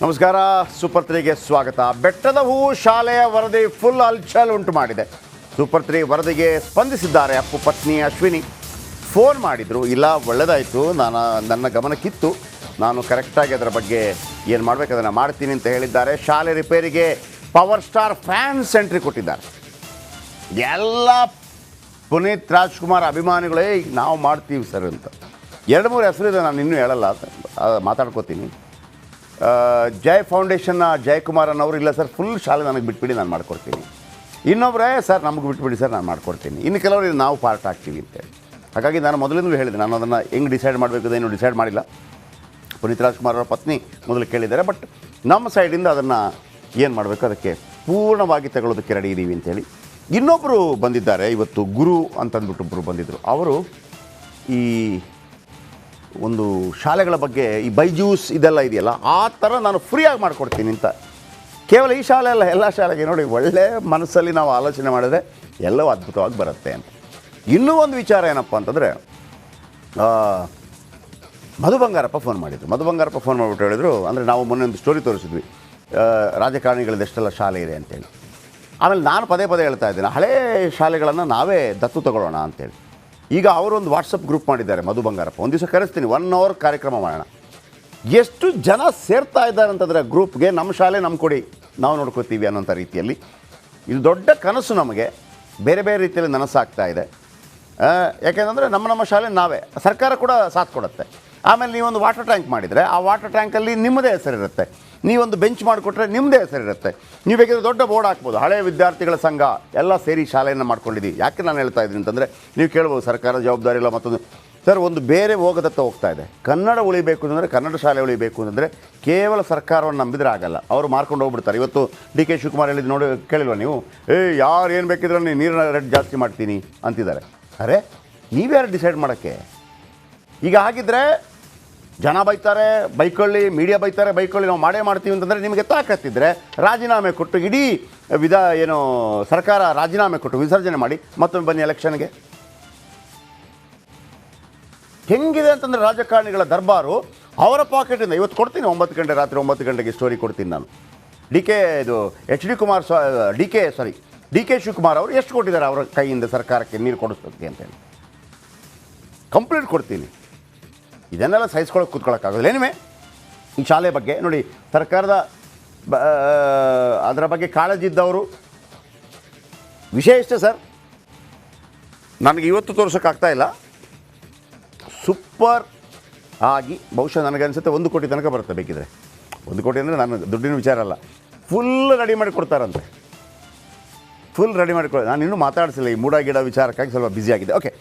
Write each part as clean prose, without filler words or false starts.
ನಮಸ್ಕಾರ, ಸೂಪರ್ 3ಗೆ ಸ್ವಾಗತ. ಬೆಟ್ಟದ ಹೂವು ಶಾಲೆಯ ವರದಿ ಫುಲ್ ಹಲ್ಚಲ್ ಉಂಟು ಮಾಡಿದೆ. ಸೂಪರ್ 3 ವರದಿಗೆ ಸ್ಪಂದಿಸಿದ್ದಾರೆ ಅಪ್ಪು ಪತ್ನಿ ಅಶ್ವಿನಿ. ಫೋನ್ ಮಾಡಿದರು, ಇಲ್ಲ ಒಳ್ಳೆಯದಾಯಿತು, ನನ್ನ ಗಮನಕ್ಕಿತ್ತು, ನಾನು ಕರೆಕ್ಟಾಗಿ ಅದರ ಬಗ್ಗೆ ಏನು ಮಾಡಬೇಕು ಅದನ್ನು ಮಾಡ್ತೀನಿ ಅಂತ ಹೇಳಿದ್ದಾರೆ. ಶಾಲೆ ರಿಪೇರಿಗೆ ಪವರ್ ಸ್ಟಾರ್ ಫ್ಯಾನ್ಸ್ ಎಂಟ್ರಿ ಕೊಟ್ಟಿದ್ದಾರೆ. ಎಲ್ಲ ಪುನೀತ್ ರಾಜ್ಕುಮಾರ್ ಅಭಿಮಾನಿಗಳೇ ನಾವು ಮಾಡ್ತೀವಿ ಸರ್ ಅಂತ 2-3 ಹೆಸರಿದೆ, ನಾನು ಇನ್ನೂ ಹೇಳಲ್ಲ, ಮಾತಾಡ್ಕೋತೀನಿ. ಜೈ ಫೌಂಡೇಶನ್ನ ಜಯಕುಮಾರ್ ಅನ್ನೋರು, ಇಲ್ಲ ಸರ್ ಫುಲ್ ಶಾಲೆ ನನಗೆ ಬಿಟ್ಬಿಡಿ, ನಾನು ಮಾಡ್ಕೊಡ್ತೀನಿ. ಇನ್ನೊಬ್ಬರೇ ಸರ್ ನಮಗೆ ಬಿಟ್ಬಿಡಿ ಸರ್, ನಾನು ಮಾಡ್ಕೊಡ್ತೀನಿ. ಇನ್ನು ಕೆಲವರು ನಾವು ಪಾರ್ಟ್ ಆಗ್ತೀವಿ ಅಂತೇಳಿ. ಹಾಗಾಗಿ ನಾನು ಮೊದಲಿಂದಲೂ ಹೇಳಿದೆ, ನಾನು ಅದನ್ನು ಹೆಂಗೆ ಡಿಸೈಡ್ ಮಾಡಬೇಕು ಏನು ಡಿಸೈಡ್ ಮಾಡಿಲ್ಲ. ಪುನೀತ್ ರಾಜ್ಕುಮಾರ್ ಅವರ ಪತ್ನಿ ಮೊದಲು ಕೇಳಿದ್ದಾರೆ, ಬಟ್ ನಮ್ಮ ಸೈಡಿಂದ ಅದನ್ನು ಏನು ಮಾಡಬೇಕು ಅದಕ್ಕೆ ಪೂರ್ಣವಾಗಿ ತಗೊಳ್ಳೋದಕ್ಕೆ ರೆಡಿ ಇದ್ದೀವಿ ಅಂತೇಳಿ. ಇನ್ನೊಬ್ಬರು ಬಂದಿದ್ದಾರೆ ಇವತ್ತು, ಗುರು ಅಂತಂದ್ಬಿಟ್ಟು ಒಬ್ಬರು ಬಂದಿದ್ದರು. ಅವರು ಈ ಒಂದು ಶಾಲೆಗಳ ಬಗ್ಗೆ, ಈ ಬೈಜೂಸ್ ಇದೆಲ್ಲ ಇದೆಯಲ್ಲ, ಆ ಥರ ನಾನು ಫ್ರೀಯಾಗಿ ಮಾಡಿಕೊಡ್ತೀನಿ ಅಂತ. ಕೇವಲ ಈ ಶಾಲೆ ಅಲ್ಲ, ಎಲ್ಲ ಶಾಲೆಗೆ ನೋಡಿ, ಒಳ್ಳೆ ಮನಸ್ಸಲ್ಲಿ ನಾವು ಆಲೋಚನೆ ಮಾಡಿದ್ರೆ ಎಲ್ಲವೂ ಅದ್ಭುತವಾಗಿ ಬರುತ್ತೆ ಅಂತ. ಇನ್ನೂ ಒಂದು ವಿಚಾರ ಏನಪ್ಪ ಅಂತಂದರೆ, ಮಧು ಬಂಗಾರಪ್ಪ ಫೋನ್ ಮಾಡಿದರು. ಮಧು ಬಂಗಾರಪ್ಪ ಫೋನ್ ಮಾಡಿಬಿಟ್ಟು ಹೇಳಿದರು, ಅಂದರೆ ನಾವು ಮೊನ್ನೆ ಒಂದು ಸ್ಟೋರಿ ತೋರಿಸಿದ್ವಿ, ರಾಜಕಾರಣಿಗಳದ್ದೆಷ್ಟೆಲ್ಲ ಶಾಲೆ ಇದೆ ಅಂತೇಳಿ. ಆಮೇಲೆ ನಾನು ಪದೇ ಹೇಳ್ತಾ ಇದ್ದೀನಿ, ಹಳೇ ಶಾಲೆಗಳನ್ನು ನಾವೇ ದತ್ತು ತಗೊಳ್ಳೋಣ ಅಂತೇಳಿ. ಈಗ ಅವರೊಂದು ವಾಟ್ಸಪ್ ಗ್ರೂಪ್ ಮಾಡಿದ್ದಾರೆ ಮಧು ಬಂಗಾರಪ್ಪ. ಒಂದು ದಿವಸ ಕರೆಸ್ತೀನಿ, 1 hour ಕಾರ್ಯಕ್ರಮ ಮಾಡೋಣ. ಎಷ್ಟು ಜನ ಸೇರ್ತಾ ಇದ್ದಾರೆ ಅಂತಂದರೆ ಗ್ರೂಪ್ಗೆ, ನಮ್ಮ ಶಾಲೆ ನಮ್ಮ ಕೊಡಿ, ನಾವು ನೋಡ್ಕೋತೀವಿ ಅನ್ನೋಂಥ ರೀತಿಯಲ್ಲಿ. ಇದು ದೊಡ್ಡ ಕನಸು ನಮಗೆ, ಬೇರೆ ಬೇರೆ ರೀತಿಯಲ್ಲಿ ನನಸಾಗ್ತಾ ಇದೆ. ಯಾಕೆಂದರೆ ನಮ್ಮ ಶಾಲೆ ನಾವೇ, ಸರ್ಕಾರ ಕೂಡ ಸಾಥ್ ಕೊಡುತ್ತೆ. ಆಮೇಲೆ ನೀವೊಂದು ವಾಟರ್ ಟ್ಯಾಂಕ್ ಮಾಡಿದರೆ, ಆ ವಾಟರ್ ಟ್ಯಾಂಕಲ್ಲಿ ನಿಮ್ಮದೇ ಹೆಸರಿರುತ್ತೆ. ನೀವೊಂದು ಬೆಂಚ್ ಮಾಡಿಕೊಟ್ರೆ ನಿಮ್ಮದೇ ಹೆಸರಿರುತ್ತೆ. ನೀವು ಬೇಕಿದ್ರೆ ದೊಡ್ಡ ಬೋರ್ಡ್ ಹಾಕ್ಬೋದು, ಹಳೆ ವಿದ್ಯಾರ್ಥಿಗಳ ಸಂಘ ಎಲ್ಲ ಸೇರಿ ಶಾಲೆಯನ್ನು ಮಾಡ್ಕೊಂಡಿದ್ದೀವಿ. ಯಾಕೆ ನಾನು ಹೇಳ್ತಾ ಇದ್ದೀನಿ ಅಂತಂದರೆ, ನೀವು ಕೇಳ್ಬೋದು ಸರ್ಕಾರದ ಜವಾಬ್ದಾರಿ ಇಲ್ಲ ಮತ್ತೊಂದು. ಸರ್, ಒಂದು ಬೇರೆ ಹೋಗೋದತ್ತ ಹೋಗ್ತಾ ಇದೆ. ಕನ್ನಡ ಉಳಿಬೇಕು ಅಂತಂದರೆ, ಕನ್ನಡ ಶಾಲೆ ಉಳಿಬೇಕು ಅಂತಂದರೆ ಕೇವಲ ಸರ್ಕಾರವನ್ನು ನಂಬಿದರೆ ಆಗಲ್ಲ. ಅವರು ಮಾರ್ಕೊಂಡು ಹೋಗ್ಬಿಡ್ತಾರೆ. ಇವತ್ತು ಡಿ.ಕೆ. ಶಿವಕುಮಾರ್ ಹೇಳಿದ್ದು ನೋಡಿ, ಕೇಳಿಲ್ವ ನೀವು? ಯಾರು ಏನು ಬೇಕಿದ್ರೆ ನೀವು ನೀರಿನ ರೇಟ್ ಜಾಸ್ತಿ ಮಾಡ್ತೀನಿ ಅಂತಿದ್ದಾರೆ. ಅರೆ, ನೀವ್ಯಾರು ಡಿಸೈಡ್ ಮಾಡೋಕ್ಕೆ? ಈಗ ಹಾಗಿದ್ರೆ ಜನ ಬೈತಾರೆ, ಬೈಕೊಳ್ಳಿ, ಮೀಡಿಯಾ ಬೈತಾರೆ, ಬೈಕೊಳ್ಳಿ, ನಾವು ಮಾಡೇ ಮಾಡ್ತೀವಿ ಅಂತಂದರೆ ನಿಮಗೆ ತಾಕತ್ತಿದ್ರೆ ರಾಜೀನಾಮೆ ಕೊಟ್ಟು, ಇಡೀ ಸರ್ಕಾರ ರಾಜೀನಾಮೆ ಕೊಟ್ಟು ವಿಸರ್ಜನೆ ಮಾಡಿ ಮತ್ತೊಮ್ಮೆ ಬನ್ನಿ ಎಲೆಕ್ಷನ್ಗೆ. ಹೆಂಗಿದೆ ಅಂತಂದರೆ ರಾಜಕಾರಣಿಗಳ ದರ್ಬಾರು ಅವರ ಪಾಕೆಟಿಂದ. ಇವತ್ತು ಕೊಡ್ತೀನಿ 9 ಗಂಟೆ, ರಾತ್ರಿ 9 ಗಂಟೆಗೆ ಸ್ಟೋರಿ ಕೊಡ್ತೀನಿ ನಾನು. ಡಿ ಕೆ ಶಿವಕುಮಾರ್ ಅವರು ಎಷ್ಟು ಕೊಟ್ಟಿದ್ದಾರೆ ಅವರ ಕೈಯಿಂದ ಸರ್ಕಾರಕ್ಕೆ ನೀರು ಕೊಡಿಸೋದಕ್ಕೆ ಅಂತೇಳಿ ಕಂಪ್ಲೀಟ್ ಕೊಡ್ತೀನಿ. ಇದನ್ನೆಲ್ಲ ಸಹಿಸ್ಕೊಳ್ಳೋಕೆ ಕೂತ್ಕೊಳ್ಳೋಕ್ಕಾಗೋದಿಲ್ಲ. ಏನಿವೆ ಈ ಶಾಲೆ ಬಗ್ಗೆ ನೋಡಿ, ಸರ್ಕಾರದ ಅದರ ಬಗ್ಗೆ ಕಾಳಜಿ ಇದ್ದವರು. ವಿಷಯ ಇಷ್ಟೇ ಸರ್, ನನಗೆ ಇವತ್ತು ತೋರ್ಸೋಕ್ಕಾಗ್ತಾ ಇಲ್ಲ. ಸೂಪರ್ ಆಗಿ ಬಹುಶಃ ನನಗನ್ಸುತ್ತೆ 1 ಕೋಟಿ ತನಕ ಬರುತ್ತೆ. ಬೇಕಿದ್ರೆ 1 ಕೋಟಿ ಅಂದರೆ ನಾನು ದುಡ್ಡಿನ ವಿಚಾರ ಅಲ್ಲ, ಫುಲ್ ರೆಡಿ ಮಾಡಿ ಕೊಡ್ತಾರಂತೆ. ಫುಲ್ ರೆಡಿ ಮಾಡಿಕೊಡ. ನಾನು ಇನ್ನೂ ಮಾತಾಡಿಸಿಲ್ಲ, ಈ ಮೂಡ ಗಿಡ ವಿಚಾರಕ್ಕಾಗಿ ಸ್ವಲ್ಪ ಬ್ಯುಸಿಯಾಗಿದೆ. ಓಕೆ,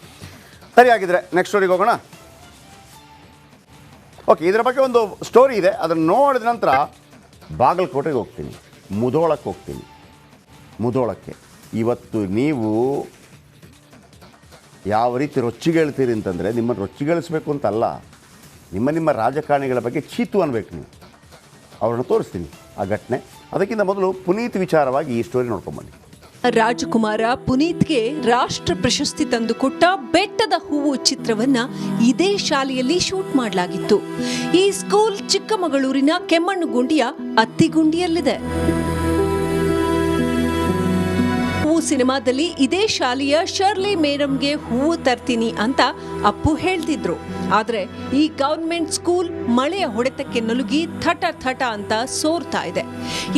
ಸರಿ, ಆಗಿದ್ರೆ ನೆಕ್ಸ್ಟ್ ಸ್ಟೋರಿಗೆ ಹೋಗೋಣ. ಓಕೆ, ಇದರ ಬಗ್ಗೆ ಒಂದು ಸ್ಟೋರಿ ಇದೆ, ಅದನ್ನು ನೋಡಿದ ನಂತರ ಬಾಗಲಕೋಟೆಗೆ ಹೋಗ್ತೀನಿ, ಮುಧೋಳಕ್ಕೆ ಹೋಗ್ತೀನಿ. ಮುಧೋಳಕ್ಕೆ ಇವತ್ತು ನೀವು ಯಾವ ರೀತಿ ರೊಚ್ಚಿಗೇಳ್ತೀರಿ ಅಂತಂದರೆ, ನಿಮ್ಮನ್ನು ರೊಚ್ಚಿಗೇಳಿಸ್ಬೇಕು ಅಂತಲ್ಲ, ನಿಮ್ಮ ರಾಜಕಾರಣಿಗಳ ಬಗ್ಗೆ ಚೀತು ಅನ್ಬೇಕು ನೀವು. ಅವ್ರನ್ನ ತೋರಿಸ್ತೀನಿ ಆ ಘಟನೆ. ಅದಕ್ಕಿಂತ ಮೊದಲು ಪುನೀತ್ ವಿಚಾರವಾಗಿ ಈ ಸ್ಟೋರಿ ನೋಡ್ಕೊಂಬನ್ನಿ. ರಾಜಕುಮಾರ ಪುನೀತ್ಗೆ ರಾಷ್ಟ್ರ ಪ್ರಶಸ್ತಿ ತಂದುಕೊಟ್ಟ ಬೆಟ್ಟದ ಹೂವು ಚಿತ್ರವನ್ನ ಇದೇ ಶಾಲೆಯಲ್ಲಿ ಶೂಟ್ ಮಾಡಲಾಗಿತ್ತು. ಈ ಸ್ಕೂಲ್ ಚಿಕ್ಕಮಗಳೂರಿನ ಕೆಮ್ಮಣ್ಣುಗುಂಡಿಯ ಅತ್ತಿಗುಂಡಿಯಲ್ಲಿದೆ. ಹೂವು ಸಿನಿಮಾದಲ್ಲಿ ಇದೇ ಶಾಲೆಯ ಶರ್ಲಿ ಮೇಡಮ್ಗೆ ಹೂವು ತರ್ತೀನಿ ಅಂತ ಅಪ್ಪು ಹೇಳ್ತಿದ್ರು. ಆದ್ರೆ ಈ ಗವರ್ಮೆಂಟ್ ಸ್ಕೂಲ್ ಮಳೆಯ ಹೊಡೆತಕ್ಕೆ ನಲುಗಿ ಥಟ ಅಂತ ಸೋರ್ತಾ ಇದೆ.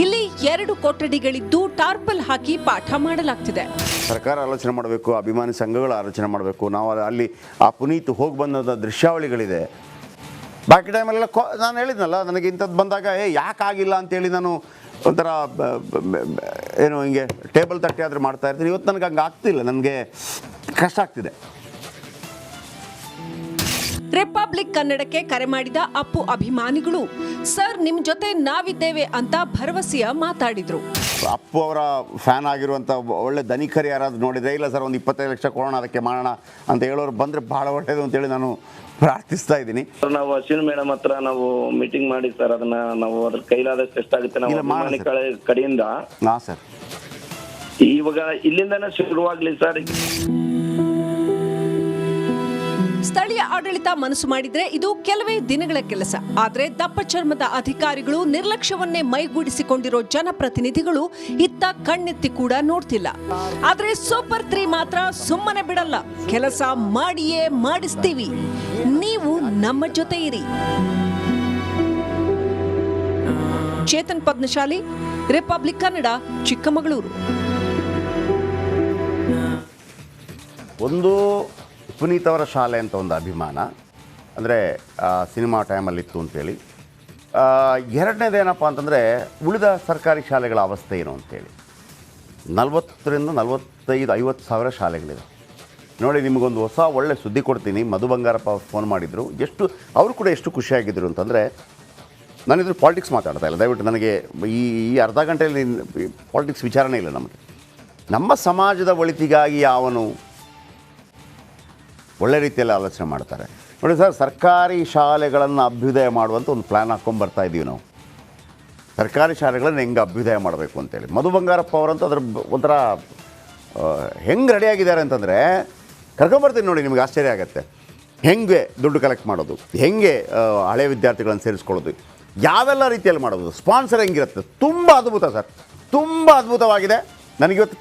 ಇಲ್ಲಿ 2 ಕೊಠಡಿಗಳಿದ್ದು ಟಾರ್ಪಲ್ ಹಾಕಿ ಪಾಠ ಮಾಡಲಾಗ್ತಿದೆ. ಸರ್ಕಾರ ಆಲೋಚನೆ ಮಾಡಬೇಕು, ಅಭಿಮಾನಿ ಸಂಘಗಳು ಆಲೋಚನೆ ಮಾಡಬೇಕು. ನಾವು ಅಲ್ಲಿ ಆ ಪುನೀತ್ ಹೋಗಿ ಬಂದ ದೃಶ್ಯಾವಳಿಗಳಿದೆ. ಬಾಕಿ ಟೈಮಲ್ಲೆಲ್ಲ ನಾನು ಹೇಳಿದ್ನಲ್ಲ, ನನಗೆ ಇಂಥದ್ದು ಬಂದಾಗ ಯಾಕಾಗಿಲ್ಲ ಅಂತೇಳಿ ನಾನು ಒಂಥರ ಏನು ಹಿಂಗೆ ಟೇಬಲ್ ತಟ್ಟೆ ಆದರೂ ಮಾಡ್ತಾ ಇರ್ತೀನಿ. ಇವತ್ತು ನನಗೆ ಹಂಗೆ ಆಗ್ತಿಲ್ಲ, ನನಗೆ ಕಷ್ಟ ಆಗ್ತಿದೆ. ರಿಪಬ್ಲಿಕ್ ಕನ್ನಡಕ್ಕೆ ಕರೆ ಮಾಡಿದ ಅಪ್ಪು ಅಭಿಮಾನಿಗಳು, ಸರ್ ನಿಮ್ಮ ಜೊತೆ ನಾವಿದ್ದೇವೆ ಅಂತ ಭರವಸೆಯ ಮಾತಾಡಿದ್ರು. ಅಪ್ಪು ಅವರ ಫ್ಯಾನ್ ಆಗಿರುವಂಥ ಒಳ್ಳೆ ಧನಿಕರು ಯಾರಾದರೂ ನೋಡಿದರೆ, ಇಲ್ಲ ಸರ್ ಒಂದು 25 ಲಕ್ಷ ಕೊಡೋಣ ಅದಕ್ಕೆ ಮಾಡೋಣ ಅಂತ ಹೇಳೋರು ಬಂದರೆ ಭಾಳ ಒಳ್ಳೆಯದು ಅಂತೇಳಿ ನಾನು ಪ್ರಾರ್ಥಿಸ್ತಾ ಇದ್ದೀನಿ. ನಾವು ಅಶ್ವಿನಿ ಮೇಡಮ್ ಹತ್ರ ನಾವು ಮೀಟಿಂಗ್ ಮಾಡಿ ಸರ್, ಅದನ್ನ ನಾವು ಅದ್ರ ಕೈಲಾದಷ್ಟು ಎಷ್ಟಾಗುತ್ತೆ ನಾವು ಅಭಿಮಾನಿ ಕಡೆಯಿಂದ. ಹಾಂ ಸರ್, ಇವಾಗ ಇಲ್ಲಿಂದನೇ ಶುರುವಾಗ್ಲಿ ಸರ್. ಸ್ಥಳೀಯ ಶಾಲೆಯ ಆಡಳಿತ ಮನಸ್ಸು ಮಾಡಿದ್ರೆ ಇದು ಕೆಲವೇ ದಿನಗಳ ಕೆಲಸ. ಆದ್ರೆ ದಪ್ಪ ಚರ್ಮದ ಅಧಿಕಾರಿಗಳು, ನಿರ್ಲಕ್ಷ್ಯವನ್ನೇ ಮೈಗೂಡಿಸಿಕೊಂಡಿರೋ ಜನಪ್ರತಿನಿಧಿಗಳು ಇತ್ತ ಕಣ್ಣೆತ್ತಿ ಕೂಡ ನೋಡ್ತಿಲ್ಲ. ಆದ್ರೆ ಸೂಪರ್ 3 ಮಾತ್ರ ಸುಮ್ಮನೆ ಬಿಡಲ್ಲ. ಕೆಲಸ ಮಾಡಿಯೇ ಮಾಡಿಸ್ತೀವಿ. ನೀವು ನಮ್ಮ ಜೊತೆ ಇರಿ. ಚೇತನ್ ಪದ್ಮಶಾಲಿ, ರಿಪಬ್ಲಿಕ್ ಕನ್ನಡ, ಚಿಕ್ಕಮಗಳೂರು. ಒಂದು ಪುನೀತ್ ಅವರ ಶಾಲೆ ಅಂತ ಒಂದು ಅಭಿಮಾನ, ಅಂದರೆ ಸಿನಿಮಾ ಟೈಮಲ್ಲಿತ್ತು ಅಂತೇಳಿ. ಎರಡನೇದೇನಪ್ಪ ಅಂತಂದರೆ ಉಳಿದ ಸರ್ಕಾರಿ ಶಾಲೆಗಳ ಅವಸ್ಥೆ ಏನು ಅಂತೇಳಿ. 40 45 50 ಸಾವಿರ ಶಾಲೆಗಳಿದೆ ನೋಡಿ. ನಿಮಗೊಂದು ಹೊಸ ಒಳ್ಳೆ ಸುದ್ದಿ ಕೊಡ್ತೀನಿ. ಮಧು ಬಂಗಾರಪ್ಪ ಅವ್ರು ಫೋನ್ ಮಾಡಿದರು. ಅವರು ಕೂಡ ಎಷ್ಟು ಖುಷಿಯಾಗಿದ್ದರು ಅಂತಂದರೆ, ನಾನಿದ್ರು ಪಾಲಿಟಿಕ್ಸ್ ಮಾತಾಡ್ತಾ ಇಲ್ಲ, ದಯವಿಟ್ಟು ನನಗೆ ಈ ಅರ್ಧ ಗಂಟೆಯಲ್ಲಿ ಪಾಲಿಟಿಕ್ಸ್ ವಿಚಾರಣೆ ಇಲ್ಲ ನಮಗೆ. ನಮ್ಮ ಸಮಾಜದ ಒಳಿತಿಗಾಗಿ ಯಾವನು ಒಳ್ಳೆ ರೀತಿಯಲ್ಲಿ ಆಲೋಚನೆ ಮಾಡ್ತಾರೆ ನೋಡಿ ಸರ್. ಸರ್ಕಾರಿ ಶಾಲೆಗಳನ್ನು ಅಭ್ಯುದಯ ಮಾಡುವಂಥ ಒಂದು ಪ್ಲ್ಯಾನ್ ಹಾಕ್ಕೊಂಬರ್ತಾ ಇದ್ದೀವಿ ನಾವು. ಸರ್ಕಾರಿ ಶಾಲೆಗಳನ್ನು ಹೆಂಗೆ ಅಭ್ಯುದಯ ಮಾಡಬೇಕು ಅಂತೇಳಿ. ಮಧು ಬಂಗಾರಪ್ಪ ಅವರಂತೂ ಅದ್ರ ಒಂಥರ ಹೆಂಗೆ ರೆಡಿಯಾಗಿದ್ದಾರೆ ಅಂತಂದರೆ, ಕರ್ಕೊಂಬರ್ತೀನಿ ನೋಡಿ, ನಿಮಗೆ ಆಶ್ಚರ್ಯ ಆಗುತ್ತೆ. ಹೆಂಗೆ ದುಡ್ಡು ಕಲೆಕ್ಟ್ ಮಾಡೋದು, ಹೆಂಗೆ ಹಳೆಯ ವಿದ್ಯಾರ್ಥಿಗಳನ್ನು ಸೇರಿಸ್ಕೊಳ್ಳೋದು, ಯಾವೆಲ್ಲ ರೀತಿಯಲ್ಲಿ ಮಾಡೋದು, ಸ್ಪಾನ್ಸರ್ ಹೆಂಗಿರುತ್ತೆ, ತುಂಬ ಅದ್ಭುತ ಸರ್, ತುಂಬ ಅದ್ಭುತವಾಗಿದೆ. ನನಗಿವತ್ತು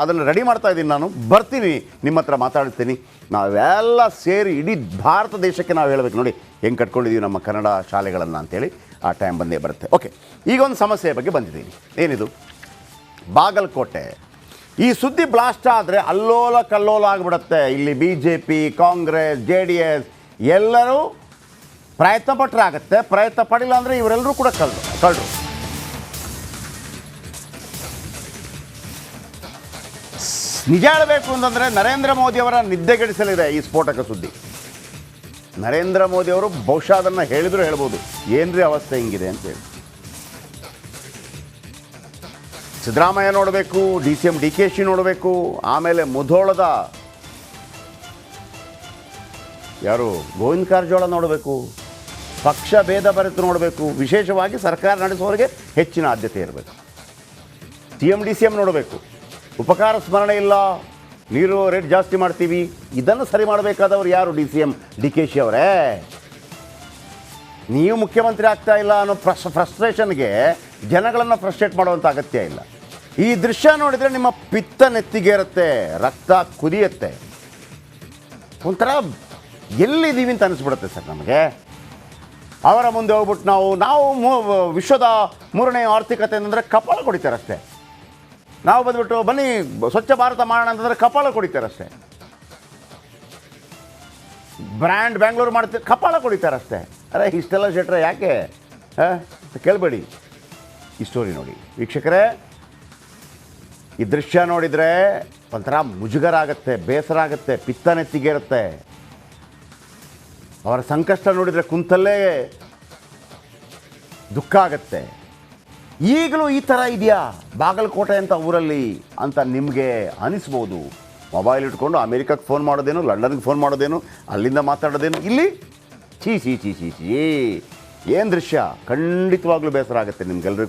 ಅದನ್ನು ರೆಡಿ ಮಾಡ್ತಾ ಇದ್ದೀನಿ. ನಾನು ಬರ್ತೀನಿ, ನಿಮ್ಮ ಹತ್ರ ಮಾತಾಡ್ತೀನಿ. ನಾವೆಲ್ಲ ಸೇರಿ ಇಡೀ ಭಾರತ ದೇಶಕ್ಕೆ ನಾವು ಹೇಳಬೇಕು ನೋಡಿ ಹೆಂಗೆ ಕಟ್ಕೊಂಡಿದ್ದೀವಿ ನಮ್ಮ ಕನ್ನಡ ಶಾಲೆಗಳನ್ನು ಅಂತೇಳಿ. ಆ ಟೈಮ್ ಬಂದೇ ಬರುತ್ತೆ. ಓಕೆ, ಈಗ ಒಂದು ಸಮಸ್ಯೆಯ ಬಗ್ಗೆ ಬಂದಿದ್ದೀನಿ. ಏನಿದು? ಬಾಗಲಕೋಟೆ. ಈ ಸುದ್ದಿ ಬ್ಲಾಸ್ಟ್ ಆದರೆ ಅಲ್ಲೋಲ ಕಲ್ಲೋಲ ಆಗಿಬಿಡುತ್ತೆ. ಇಲ್ಲಿ BJP, ಕಾಂಗ್ರೆಸ್, JDS ಎಲ್ಲರೂ ಪ್ರಯತ್ನ ಪಟ್ಟರೆ ಆಗುತ್ತೆ. ಪ್ರಯತ್ನ ಪಡಿಲ್ಲ ಅಂದರೆ ಇವರೆಲ್ಲರೂ ಕೂಡ ಕಳ್ಳರು. ನಿಜ ಹೇಳಬೇಕು ಅಂತಂದರೆ ನರೇಂದ್ರ ಮೋದಿಯವರ ನಿದ್ದೆಗೆಡಿಸಲಿದೆ ಈ ಸ್ಫೋಟಕ ಸುದ್ದಿ. ನರೇಂದ್ರ ಮೋದಿಯವರು ಬಹುಶಃ ಅದನ್ನು ಹೇಳಿದರೂ ಹೇಳ್ಬೋದು, ಏನ್ರಿ ಅವಸ್ಥೆ ಹಿಂಗಿದೆ ಅಂತೇಳಿ. ಸಿದ್ದರಾಮಯ್ಯ ನೋಡಬೇಕು, DCM DKಶಿ ನೋಡಬೇಕು, ಆಮೇಲೆ ಮುಧೋಳದ ಯಾರು ಗೋವಿಂದ ಕಾರಜೋಳ ನೋಡಬೇಕು, ಪಕ್ಷ ಭೇದ ಬರೆತು ನೋಡಬೇಕು. ವಿಶೇಷವಾಗಿ ಸರ್ಕಾರ ನಡೆಸುವವರಿಗೆ ಹೆಚ್ಚಿನ ಆದ್ಯತೆ ಇರಬೇಕು. CM DCM ನೋಡಬೇಕು. ಉಪಕಾರ ಸ್ಮರಣೆ ಇಲ್ಲ, ನೀರು ರೇಟ್ ಜಾಸ್ತಿ ಮಾಡ್ತೀವಿ, ಇದನ್ನು ಸರಿ ಮಾಡಬೇಕಾದವರು ಯಾರು? DCM DKಶಿ ಅವರೇ. ನೀವು ಮುಖ್ಯಮಂತ್ರಿ ಆಗ್ತಾ ಇಲ್ಲ ಅನ್ನೋ ಫ್ರಸ್ಟ್ರೇಷನ್ಗೆ ಜನಗಳನ್ನು ಫ್ರಸ್ಟ್ರೇಟ್ ಮಾಡುವಂಥ ಅಗತ್ಯ ಇಲ್ಲ. ಈ ದೃಶ್ಯ ನೋಡಿದರೆ ನಿಮ್ಮ ಪಿತ್ತ ನೆತ್ತಿಗೇರುತ್ತೆ, ರಕ್ತ ಕುದಿಯುತ್ತೆ, ಒಂಥರ ಎಲ್ಲಿದ್ದೀವಿ ಅಂತ ಅನಿಸ್ಬಿಡುತ್ತೆ ಸರ್ ನಮಗೆ. ಅವರ ಮುಂದೆ ಹೋಗ್ಬಿಟ್ಟು ನಾವು ವಿಶ್ವದ 3ನೇ ಆರ್ಥಿಕತೆ ಅಂತಂದರೆ ಕಪಾಳ ಕೊಡಿತಾರಷ್ಟೇ. ನಾವು ಬಂದುಬಿಟ್ಟು ಬನ್ನಿ ಸ್ವಚ್ಛ ಭಾರತ ಮಾಡೋಣ ಅಂತಂದರೆ ಕಪಾಳ ಕೊಡಿತಾರಷ್ಟೇ. ಬ್ರ್ಯಾಂಡ್ ಬ್ಯಾಂಗ್ಳೂರು ಮಾಡ್ತಾರೆ, ಕಪಾಳ ಕೊಡಿತಾರಷ್ಟೇ. ಅರೆ ಇಷ್ಟೆಲ್ಲ ಶೆಟ್ರೆ ಯಾಕೆ ಕೇಳಬೇಡಿ. ಈ ಸ್ಟೋರಿ ನೋಡಿ ವೀಕ್ಷಕರೇ. ಈ ದೃಶ್ಯ ನೋಡಿದರೆ ಒಂಥರ ಮುಜುಗರ ಆಗುತ್ತೆ, ಬೇಸರ ಆಗುತ್ತೆ, ಪಿತ್ತ ನೆತ್ತಿಗೇರುತ್ತೆ. ಅವರ ಸಂಕಷ್ಟ ನೋಡಿದರೆ ಕುಂತಲ್ಲೇ ದುಃಖ ಆಗುತ್ತೆ. ಈಗಲೂ ಈ ಥರ ಇದೆಯಾ ಬಾಗಲಕೋಟೆ ಅಂತ ಊರಲ್ಲಿ ಅಂತ ನಿಮಗೆ ಅನಿಸ್ಬೋದು. ಮೊಬೈಲ್ ಇಟ್ಕೊಂಡು ಅಮೇರಿಕಕ್ಕೆ ಫೋನ್ ಮಾಡೋದೇನು, ಲಂಡನ್ಗೆ ಫೋನ್ ಮಾಡೋದೇನು, ಅಲ್ಲಿಂದ ಮಾತಾಡೋದೇನು, ಇಲ್ಲಿ ಛೀ ಏನು ದೃಶ್ಯ. ಖಂಡಿತವಾಗ್ಲೂ ಬೇಸರ ಆಗುತ್ತೆ ನಿಮ್ಗೆಲ್ರಿಗೂ